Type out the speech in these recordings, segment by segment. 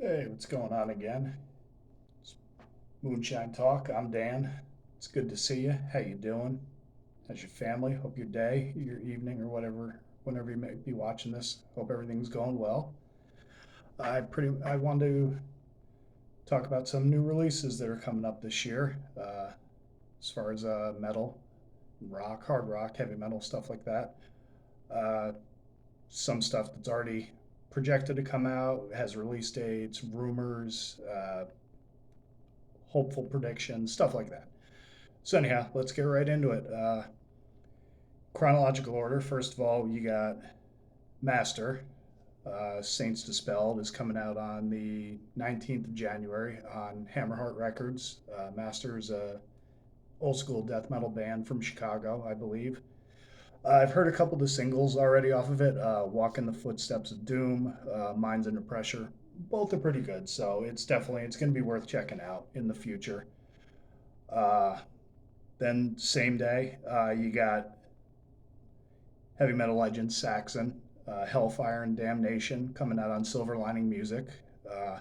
Hey, what's going on again? It's Moonshine Talk. I'm Dan. It's good to see you. How you doing? How's your family? Hope your day, your evening, or whatever, whenever you may be watching this. Hope everything's going well. I wanted to talk about some new releases that are coming up this year, as far as metal, rock, hard rock, heavy metal stuff like that. Uh, some stuff that's already projected to come out has release dates, rumors, hopeful predictions, stuff like that. So anyhow, let's get right into it. Chronological order. First of all, you got Master. Saints Dispelled is coming out on the 19th of January on Hammerheart Records. Master is a old school death metal band from Chicago, I believe. I've heard a couple of the singles already off of it. Walk in the Footsteps of Doom, Minds Under Pressure. Both are pretty good, so it's going to be worth checking out in the future. Uh, then same day, you got heavy metal legend Saxon, Hellfire and Damnation coming out on Silver Lining Music. I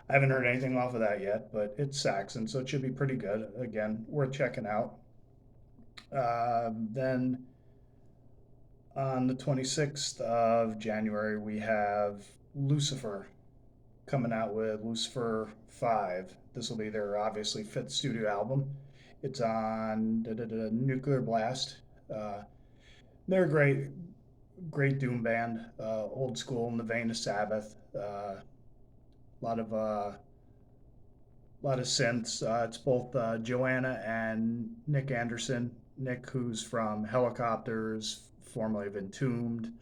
haven't heard anything off of that yet, but it's Saxon, so it should be pretty good. Again, worth checking out. Then on the 26th of January, we have Lucifer coming out with Lucifer 5. This will be their obviously fifth studio album. It's on Nuclear Blast. Uh, they're a great doom band, old school in the vein of Sabbath. Lot of lot of synths. It's both Joanna and Nick Anderson. Nick, who's from Helicopters, formerly of Entombed.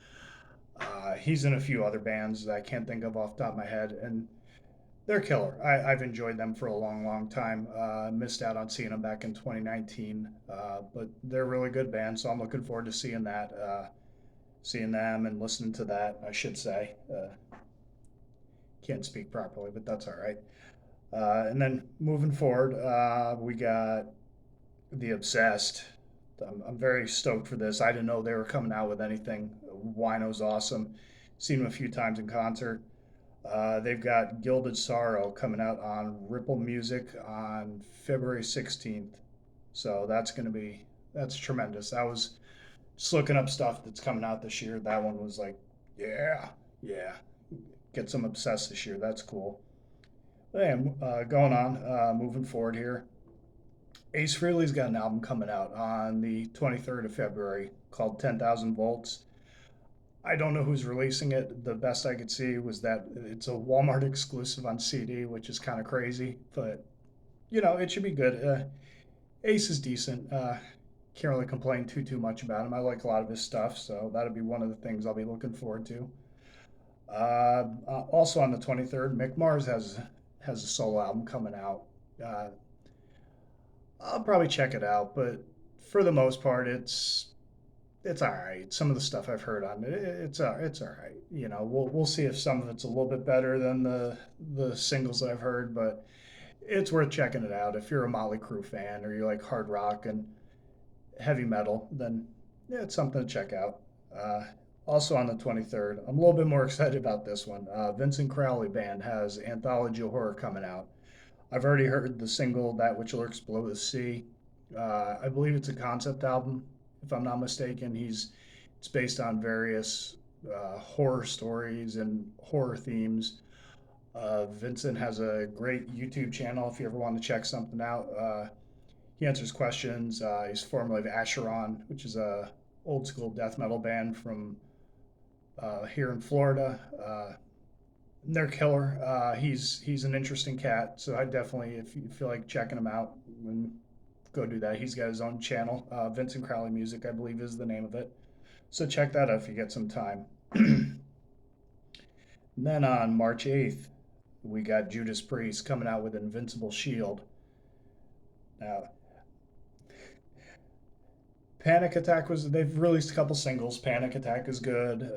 He's in a few other bands that I can't think of off the top of my head, and they're killer. I've enjoyed them for a long time. Missed out on seeing them back in 2019, but they're a really good band, so I'm looking forward to seeing that. Seeing them and listening to that, I should say. Can't speak properly, but that's all right. And then moving forward, we got The Obsessed. I'm very stoked for this. I didn't know they were coming out with anything. Wino's awesome. Seen him a few times in concert. They've got Gilded Sorrow coming out on Ripple Music on February 16th. So that's tremendous. I was just looking up stuff that's coming out this year. That one was like, yeah, yeah, get some Obsessed this year. That's cool. And going on, moving forward here. Ace Frehley's got an album coming out on the 23rd of February called 10,000 Volts. I don't know who's releasing it. The best I could see was that it's a Walmart exclusive on CD, which is kind of crazy, but it should be good. Ace is decent. Can't really complain too much about him. I like a lot of his stuff, so that'll be one of the things I'll be looking forward to. Also on the 23rd, Mick Mars has a solo album coming out. Uh, I'll probably check it out, but for the most part, it's all right. Some of the stuff I've heard on it, it's all right. We'll see if some of it's a little bit better than the singles that I've heard, but it's worth checking it out. If you're a Motley Crue fan or you like hard rock and heavy metal, then yeah, it's something to check out. Uh, Also on the 23rd, I'm a little bit more excited about this one. Vincent Crowley Band has Anthology Horror coming out. I've already heard the single That Which Lurks Below the Sea. I believe it's a concept album, if I'm not mistaken. It's based on various horror stories and horror themes. Vincent has a great YouTube channel if you ever want to check something out. He answers questions. He's formerly of Asheron, which is a old school death metal band from here in Florida. They're killer. He's an interesting cat, so I definitely, if you feel like checking him out, go do that. He's got his own channel, Vincent Crowley Music, I believe, is the name of it. So check that out if you get some time. And then on March 8th, we got Judas Priest coming out with Invincible Shield. Now, Panic Attack they've released a couple singles. Panic Attack is good.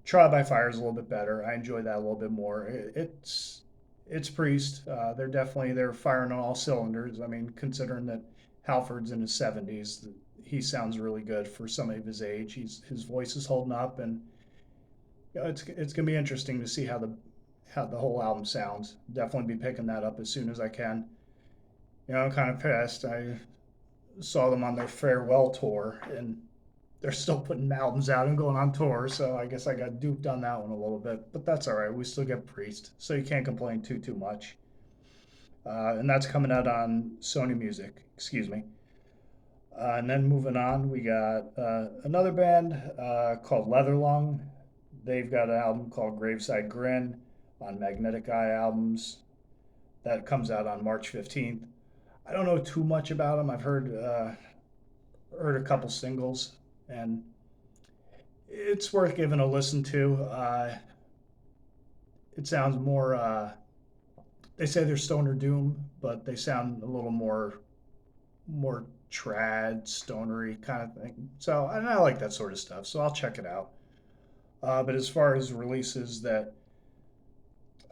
Trial by Fire is a little bit better. I enjoy that a little bit more. It's Priest. They're firing on all cylinders. I mean, considering that Halford's in his 70s, he sounds really good for somebody of his age. His voice is holding up, and it's gonna be interesting to see how the whole album sounds. Definitely be picking that up as soon as I can. I'm kind of pissed. I saw them on their farewell tour, and they're still putting albums out and going on tour. So I guess I got duped on that one a little bit, but that's all right. We still get Priest, so you can't complain too much. And that's coming out on Sony Music. Excuse me. And then moving on, we got another band called Leatherlung. They've got an album called Graveside Grin on Magnetic Eye Albums. That comes out on March 15th. I don't know too much about them. I've heard a couple singles, and it's worth giving a listen to. It sounds more. They say they're stoner doom, but they sound a little more trad, stonery kind of thing. So and I like that sort of stuff. So I'll check it out. But as far as releases that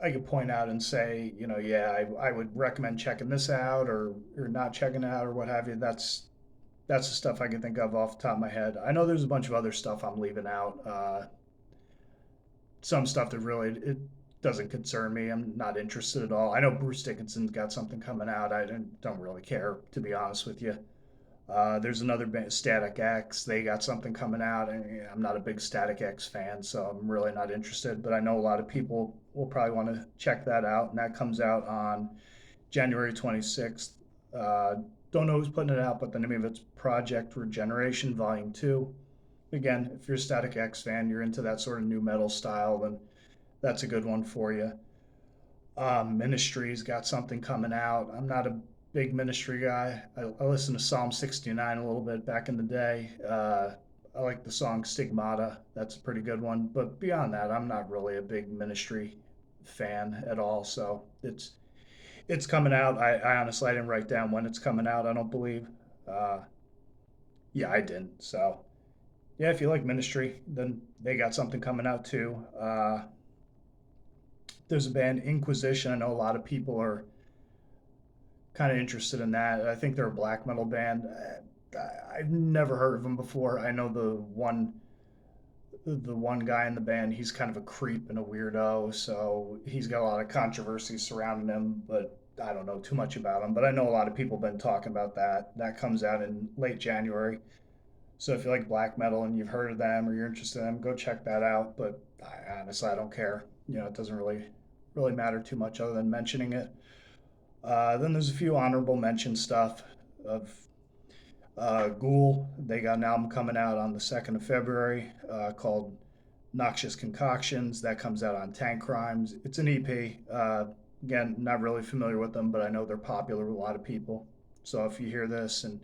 I could point out and say, yeah, I would recommend checking this out or not checking it out or what have you. That's the stuff I can think of off the top of my head. I know there's a bunch of other stuff I'm leaving out. Some stuff that really it doesn't concern me. I'm not interested at all. I know Bruce Dickinson's got something coming out. I don't really care, to be honest with you. There's another band, Static X. They got something coming out, and I'm not a big Static X fan, so I'm really not interested. But I know a lot of people will probably want to check that out, and that comes out on January 26th. Don't know who's putting it out, but the name of it's Project Regeneration Volume 2. Again, if you're a Static X fan, you're into that sort of new metal style, then that's a good one for you. Ministry's got something coming out. I'm not a big Ministry guy. I listened to Psalm 69 a little bit back in the day. I like the song Stigmata. That's a pretty good one. But beyond that, I'm not really a big Ministry fan at all. So it's coming out. I honestly I didn't write down when it's coming out. I don't believe. Uh, yeah, I didn't. So yeah, if you like Ministry, then they got something coming out too. There's a band Inquisition. I know a lot of people are kind of interested in that. I think they're a black metal band. I've never heard of them before. I know the one guy in the band. He's kind of a creep and a weirdo, so he's got a lot of controversy surrounding him. But I don't know too much about him. But I know a lot of people have been talking about that. That comes out in late January. So if you like black metal and you've heard of them or you're interested in them, go check that out. But honestly, I don't care. It doesn't really matter too much other than mentioning it. Then there's a few honorable mention stuff of Ghoul. They got an album coming out on the 2nd of February called Noxious Concoctions. That comes out on Tank Crimes. It's an EP. Again, not really familiar with them, but I know they're popular with a lot of people. So if you hear this and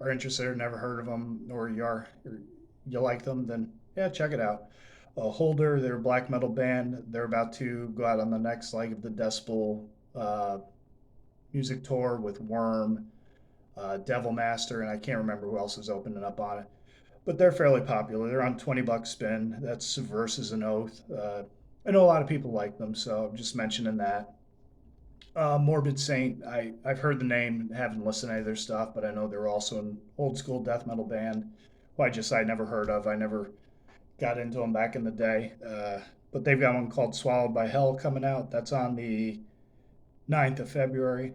are interested or never heard of them, or you like them, then yeah, check it out. Holder, they're a black metal band. They're about to go out on the next leg of the Decibel uh, music tour with Worm, Devil Master, and I can't remember who else is opening up on it. But they're fairly popular. They're on 20 bucks spin. That's Versus an Oath. I know a lot of people like them, so I'm just mentioning that. Morbid Saint, I've heard the name, haven't listened to any of their stuff, but I know they're also an old school death metal band who I never heard of. I never got into them back in the day. But they've got one called Swallowed by Hell coming out. That's on the 9th of February.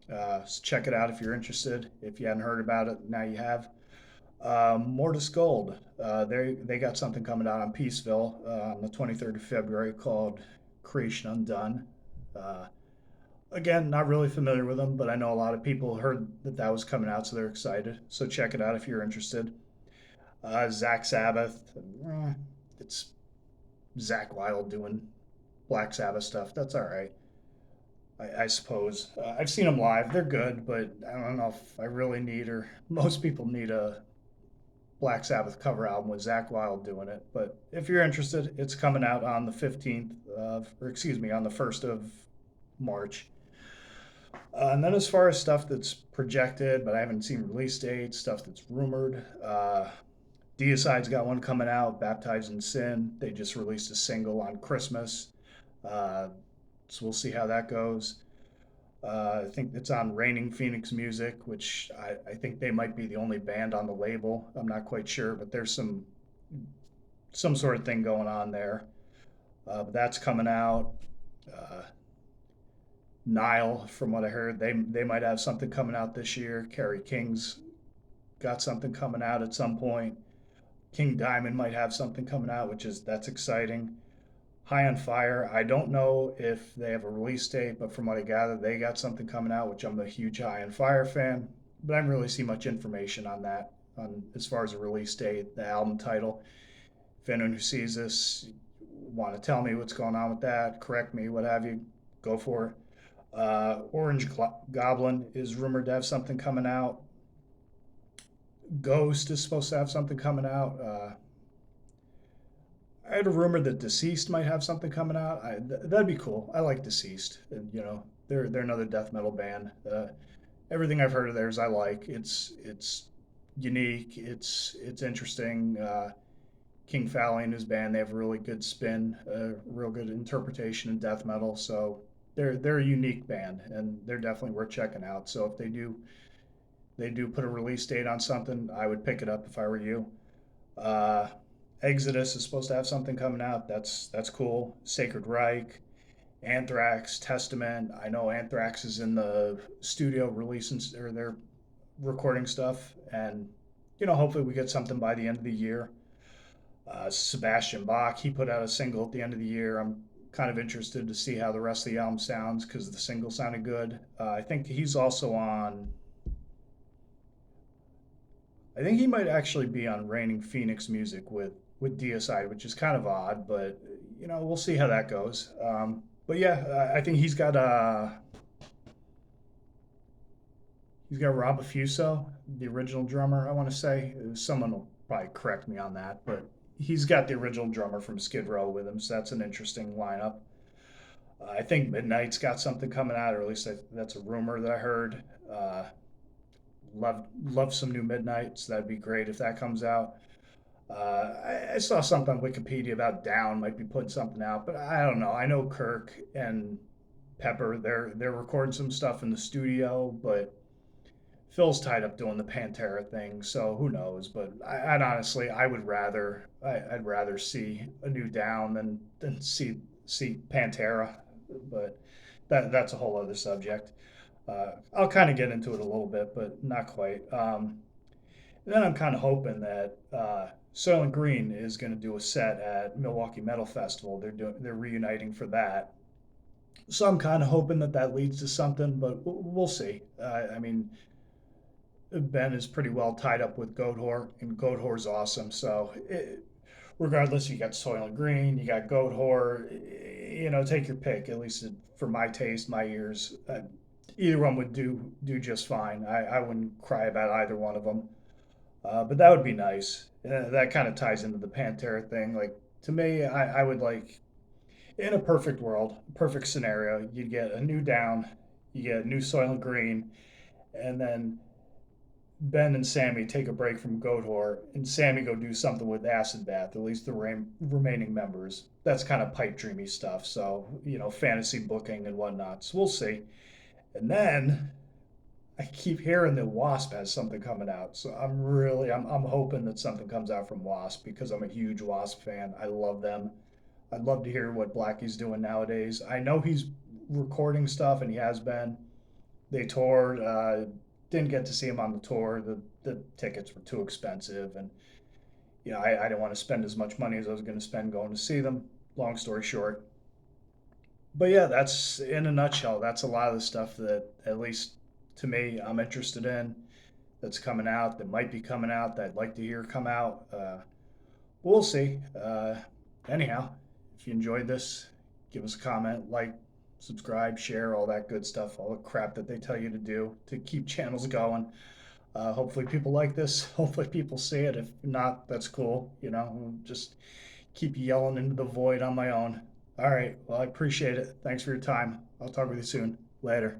So check it out if you're interested. If you hadn't heard about it, now you have. Mortis Gold, they got something coming out on Peaceville on the 23rd of February called Creation Undone. Uh, Again, not really familiar with them, but I know a lot of people heard that was coming out, so they're excited. So check it out if you're interested. Zach Sabbath, it's Zach Wild doing Black Sabbath stuff. That's all right, I suppose. I've seen them live. They're good, but I don't know if I really need or most people need a Black Sabbath cover album with Zach Wild doing it. But if you're interested, it's coming out on the 15th or excuse me, on the 1st of March. And then as far as stuff that's projected, but I haven't seen release dates, stuff that's rumored, Deicide's got one coming out, Baptized in Sin. They just released a single on Christmas. Uh, so we'll see how that goes. I think it's on Raining Phoenix Music, which I think they might be the only band on the label. I'm not quite sure, but there's some sort of thing going on there. But that's coming out. Uh, Nile, from what I heard, they might have something coming out this year. Kerry King's got something coming out at some point. King Diamond might have something coming out, which is that's exciting. High on Fire, I don't know if they have a release date, but from what I gather, they got something coming out, which I'm a huge High on Fire fan. But I didn't really see much information on that, on as far as a release date, the album title. If anyone who sees this want to tell me what's going on with that, correct me, what have you, go for it. Orange Goblin is rumored to have something coming out. Ghost is supposed to have something coming out. I had a rumor that Deceased might have something coming out. That'd be cool. I like Deceased. And, they're another death metal band. Everything I've heard of theirs I like. It's unique. It's interesting. King Fowley and his band, they have a really good spin, real good interpretation in death metal. So they're a unique band, and they're definitely worth checking out. So if they do put a release date on something, I would pick it up if I were you. Uh, Exodus is supposed to have something coming out. That's cool. Sacred Reich, Anthrax, Testament. I know Anthrax is in the studio releasing, or they're recording stuff, and hopefully we get something by the end of the year. Sebastian Bach, he put out a single at the end of the year. I'm kind of interested to see how the rest of the album sounds because the single sounded good. I think he's also on. I think he might actually be on Reigning Phoenix Music with DSI, which is kind of odd, but we'll see how that goes. But yeah, I think he's got Rob Affuso, the original drummer. I want to say someone will probably correct me on that, but he's got the original drummer from Skid Row with him, so that's an interesting lineup. I think Midnight's got something coming out, or at least that's a rumor that I heard. Uh, love some new Midnight, so that'd be great if that comes out. I saw something on Wikipedia about Down might be putting something out, but I don't know. I know Kirk and Pepper, they're recording some stuff in the studio, but Phil's tied up doing the Pantera thing, so who knows? But I'd honestly, I'd rather see a new Down than see Pantera. But that's a whole other subject. I'll kind of get into it a little bit, but not quite. And then I'm kind of hoping that Soylent Green is going to do a set at Milwaukee Metal Festival. They're reuniting for that. So I'm kind of hoping that that leads to something, but we'll see. I mean, Ben is pretty well tied up with Goatwhore, and Goatwhore's awesome. So regardless, you got Soylent Green, you got Goatwhore. Take your pick. At least for my taste, my ears, either one would do just fine. I wouldn't cry about either one of them. But that would be nice. That kind of ties into the Pantera thing. Like to me, I would like in a perfect world, perfect scenario, you'd get a new Down, you get a new Soylent Green, and then Ben and Sammy take a break from Goatwhore, and Sammy go do something with Acid Bath, at least the remaining members. That's kind of pipe dreamy stuff. So, fantasy booking and whatnot. So we'll see. And then I keep hearing that Wasp has something coming out. So I'm hoping that something comes out from Wasp because I'm a huge Wasp fan. I love them. I'd love to hear what Blackie's doing nowadays. I know he's recording stuff and he has been. They toured. Didn't get to see him on the tour. The tickets were too expensive, and I didn't want to spend as much money as I was going to spend going to see them. Long story short, but yeah, that's in a nutshell. That's a lot of the stuff that, at least to me, I'm interested in. That's coming out. That might be coming out. That I'd like to hear come out. We'll see. Anyhow, if you enjoyed this, give us a comment, like, subscribe, share, all that good stuff, all the crap that they tell you to do to keep channels going. Hopefully, people like this. Hopefully, people see it. If not, that's cool. Just keep yelling into the void on my own. All right. Well, I appreciate it. Thanks for your time. I'll talk with you soon. Later.